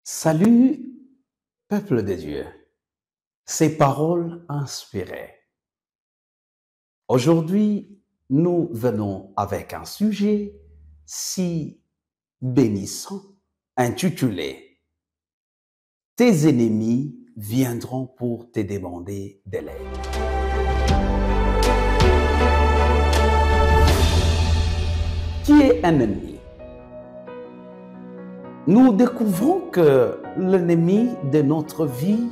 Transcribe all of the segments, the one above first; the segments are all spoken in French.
Salut, peuple de Dieu. Ces paroles inspirées. Aujourd'hui, nous venons avec un sujet si bénissant, intitulé « Tes ennemis viendront pour te demander de l'aide ». Qui est un ennemi? Nous découvrons que l'ennemi de notre vie,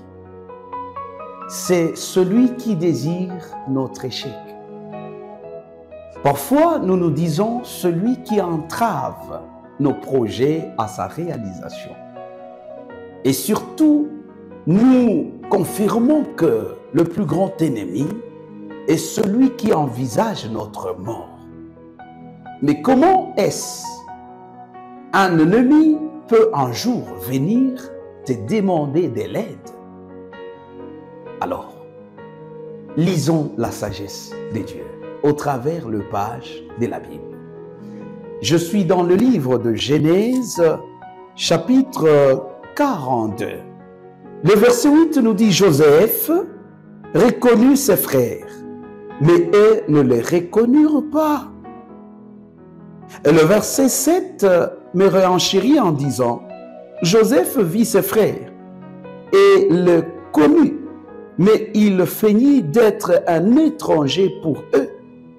c'est celui qui désire notre échec. Parfois, nous nous disons celui qui entrave nos projets à sa réalisation. Et surtout, nous confirmons que le plus grand ennemi est celui qui envisage notre mort. Mais comment est-ce un ennemi peut un jour venir te demander de l'aide? Alors, lisons la sagesse de Dieu au travers les pages de la Bible. Je suis dans le livre de Genèse, chapitre 42. Le verset 8 nous dit « Joseph reconnut ses frères, mais eux ne les reconnurent pas. » Et le verset 7 me renchérit en disant « Joseph vit ses frères et les connut, mais il feignit d'être un étranger pour eux.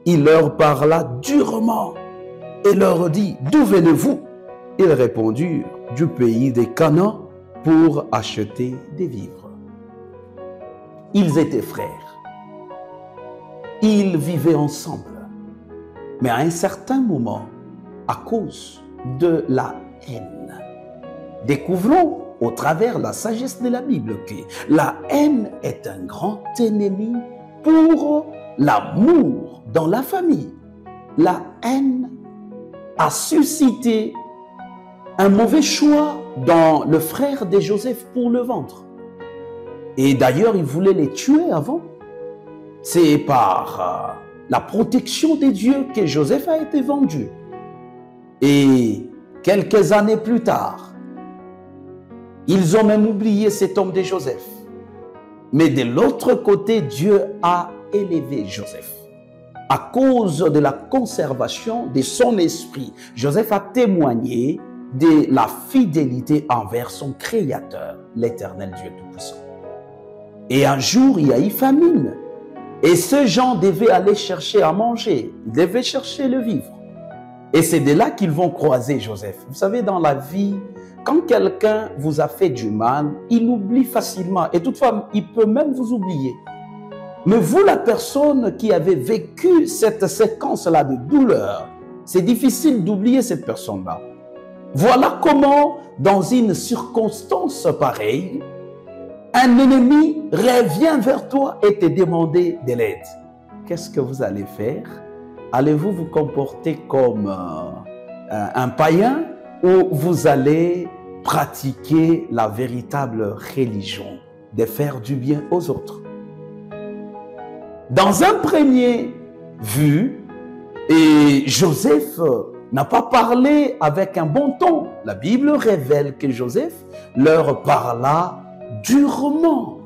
Il leur parla durement et leur dit « D'où venez-vous » Ils répondirent « Du pays des Canaan pour acheter des vivres. » Ils étaient frères. Ils vivaient ensemble. Mais à un certain moment, à cause de la haine, découvrons au travers la sagesse de la Bible que la haine est un grand ennemi pour l'amour dans la famille. La haine a suscité un mauvais choix dans le frère de Joseph pour le vendre. Et d'ailleurs, il voulait les tuer avant. C'est par la protection de Dieu que Joseph a été vendu. Et quelques années plus tard, ils ont même oublié cet homme de Joseph. Mais de l'autre côté, Dieu a élevé Joseph. À cause de la conservation de son esprit, Joseph a témoigné de la fidélité envers son Créateur, l'Éternel Dieu Tout-Puissant. Et un jour, il y a eu famine. Et ces gens devaient aller chercher à manger. Ils devaient chercher le vivre. Et c'est de là qu'ils vont croiser Joseph. Vous savez, dans la vie, quand quelqu'un vous a fait du mal, il oublie facilement. Et toutefois, il peut même vous oublier. Mais vous, la personne qui avez vécu cette séquence-là de douleur, c'est difficile d'oublier cette personne-là. Voilà comment, dans une circonstance pareille, un ennemi revient vers toi et te demande de l'aide. Qu'est-ce que vous allez faire? Allez-vous vous comporter comme un païen ou vous allez pratiquer la véritable religion de faire du bien aux autres? Dans un premier vue, et Joseph n'a pas parlé avec un bon ton. La Bible révèle que Joseph leur parla durement.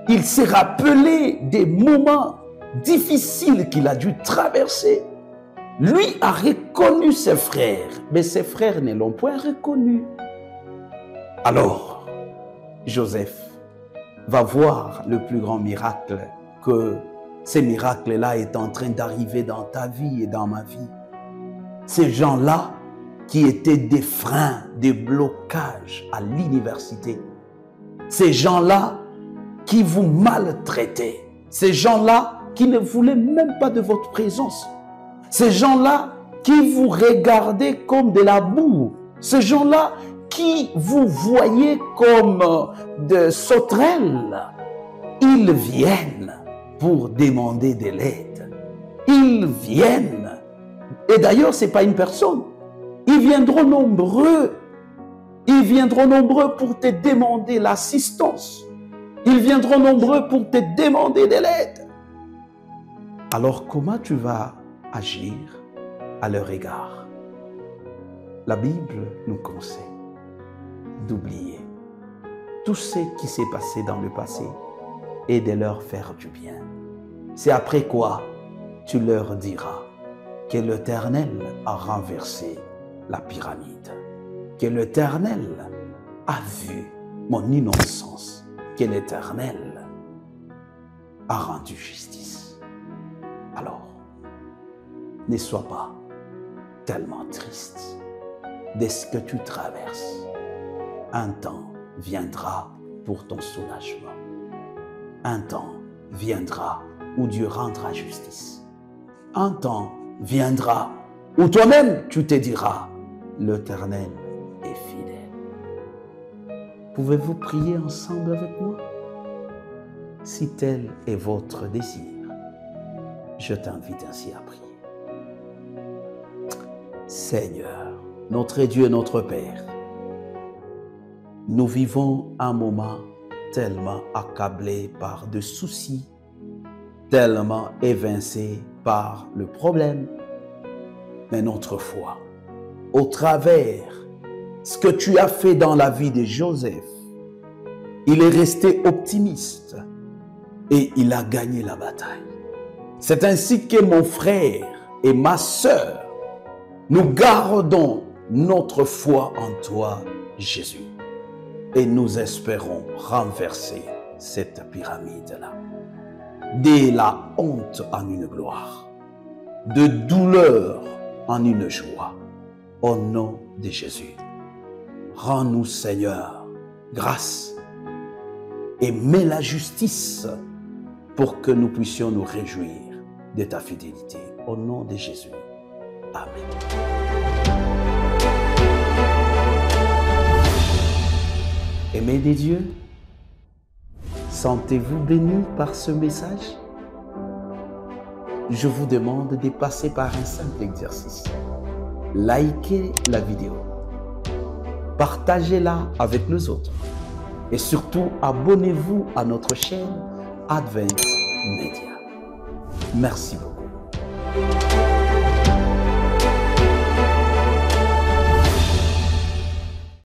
Il s'est rappelé des moments difficiles qu'il a dû traverser. Lui a reconnu ses frères, mais ses frères ne l'ont point reconnu. Alors, Joseph va voir le plus grand miracle, que ce miracle-là est en train d'arriver dans ta vie et dans ma vie. Ces gens-là qui étaient des freins, des blocages à l'université. Ces gens-là qui vous maltraitaient. Ces gens-là qui ne voulaient même pas de votre présence. Ces gens-là qui vous regardaient comme de la boue. Ces gens-là qui vous voyaient comme de sauterelles. Ils viennent pour demander de l'aide. Ils viennent. Et d'ailleurs, ce n'est pas une personne. Ils viendront nombreux. Ils viendront nombreux pour te demander l'assistance. Ils viendront nombreux pour te demander de l'aide. Alors, comment tu vas agir à leur égard? La Bible nous conseille d'oublier tout ce qui s'est passé dans le passé et de leur faire du bien. C'est après quoi tu leur diras que l'Éternel a renversé la pyramide, que l'Éternel a vu mon innocence, que l'Éternel a rendu justice. Alors, ne sois pas tellement triste de ce que tu traverses. Un temps viendra pour ton soulagement. Un temps viendra où Dieu rendra justice. Un temps viendra où toi-même tu te diras, l'Éternel est fidèle. Pouvez-vous prier ensemble avec moi? Si tel est votre désir, je t'invite ainsi à prier. Seigneur, notre Dieu, notre Père, nous vivons un moment tellement accablé par des soucis, tellement évincé par le problème. Mais notre foi, au travers ce que tu as fait dans la vie de Joseph, il est resté optimiste et il a gagné la bataille. C'est ainsi que mon frère et ma sœur, nous gardons notre foi en toi, Jésus. Et nous espérons renverser cette pyramide-là. De la honte en une gloire, de douleur en une joie. Au nom de Jésus, rends-nous, Seigneur, grâce et mets la justice pour que nous puissions nous réjouir de ta fidélité. Au nom de Jésus. Amen. Aimés des dieux, sentez-vous bénis par ce message? Je vous demande de passer par un simple exercice. Likez la vidéo, partagez-la avec les autres et surtout abonnez-vous à notre chaîne Advent Media. Merci beaucoup.